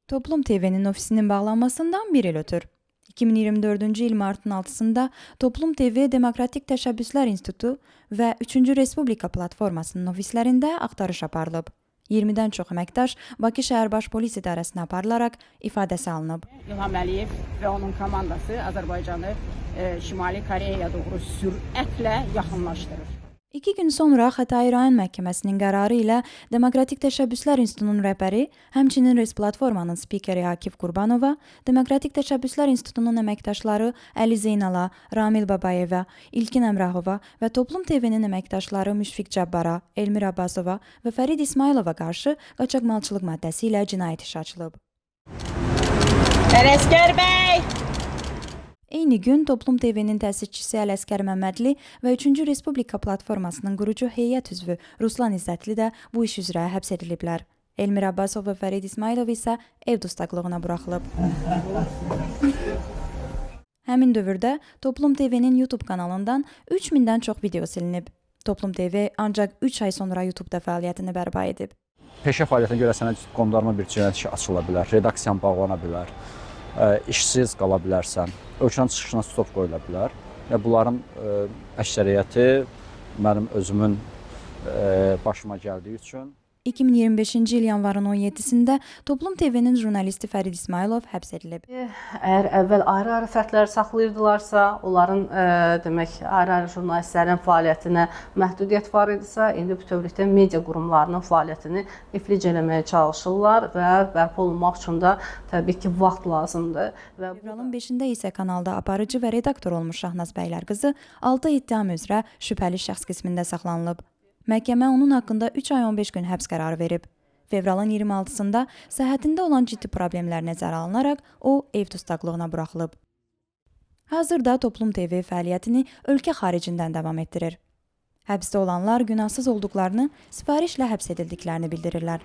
Toplum TV'nin ofisinin bağlanmasından bir il ötür. 2024 il martın 6-sında Toplum TV Demokratik Təşəbbüslər İnstitutu və 3-cü Respublika platformasının ofislərində axtarış aparılıb. 20-dən çox əməkdaş Bakı Şəhər Baş Polis İdarəsinə aparılaraq ifadəsi alınıb. İlham Əliyev və onun komandası Azərbaycanı Şimali Koreyaya doğru sürətlə yaxınlaşdırır. 2 gün sonra Xətai rayon məhkəməsinin qərarı ilə Demokratik Təşəbbüslər İnstitutunun rəhbəri, həmçinin Resplatformanın spikeri Akif Qurbanova, Demokratik Təşəbbüslər İnstitutunun əməkdaşları Əli Zeynala, Ramil Babayeva, İlkin Əmrahova və Toplum TV-nin əməkdaşları Müşfiq Cəbbara, Elmir Abbasova və Fərid İsmailova qarşı qaçaqmalçılıq maddəsi ilə cinayət işi açılıb. Ələsgər bəy! Eyni gün Toplum TV-nin təsisçisi Ələsgər Məmmədli və 3-cü Respublika platformasının qurucu heyət üzvü Ruslan İzzətli də bu iş üzrə həbs ediliblər. Elmir Abbasov və Fərid İsmailov isə ev dustaqlığına buraxılıb. Həmin dövrdə Toplum TV-nin YouTube kanalından 3000-dən çox video silinib. Toplum TV ancaq 3 ay sonra YouTube-da fəaliyyətini bərpa edib. Peşə fəaliyyətinə görə sənə qondarma bir cinayət işi açıla bilər, redaksiyan bağlana bilər, işsiz qala bilərsən, ölkənin çıxışına stop qoyula bilər. Və bunların əksəriyyəti mənim özümün başıma gəldiyi üçün 2025-ci il yanvarın 17-sində Toplum TV-nin jurnalisti Fərid İsmailov həbs edilib. Əgər əvvəl ayrı-ayrı fərdləri saxlayırdılarsa, onların demək ayrı-ayrı jurnalistlərin fəaliyyətinə məhdudiyyət var idisə, indi bütövlükdə media qurumlarının fəaliyyətini iflic eləməyə çalışırlar və bərpa olunmaq üçün də təbii ki, vaxt lazımdır. Fevralın 5-də isə kanalda aparıcı və redaktor olmuş Şahnaz Bəylər qızı 6 ittiham üzrə şübhəli şəxs qismində saxlanılıb. Məhkəmə onun haqqında 3 ay 15 gün həbs qərarı verib. Fevralın 26-sında səhhətində olan ciddi problemlər nəzərə alınaraq o ev dustaqlığına buraxılıb. Hazırda Toplum TV fəaliyyətini ölkə xaricindən davam etdirir. Həbsdə olanlar günahsız olduqlarını, sifarişlə həbs edildiklərini bildirirlər.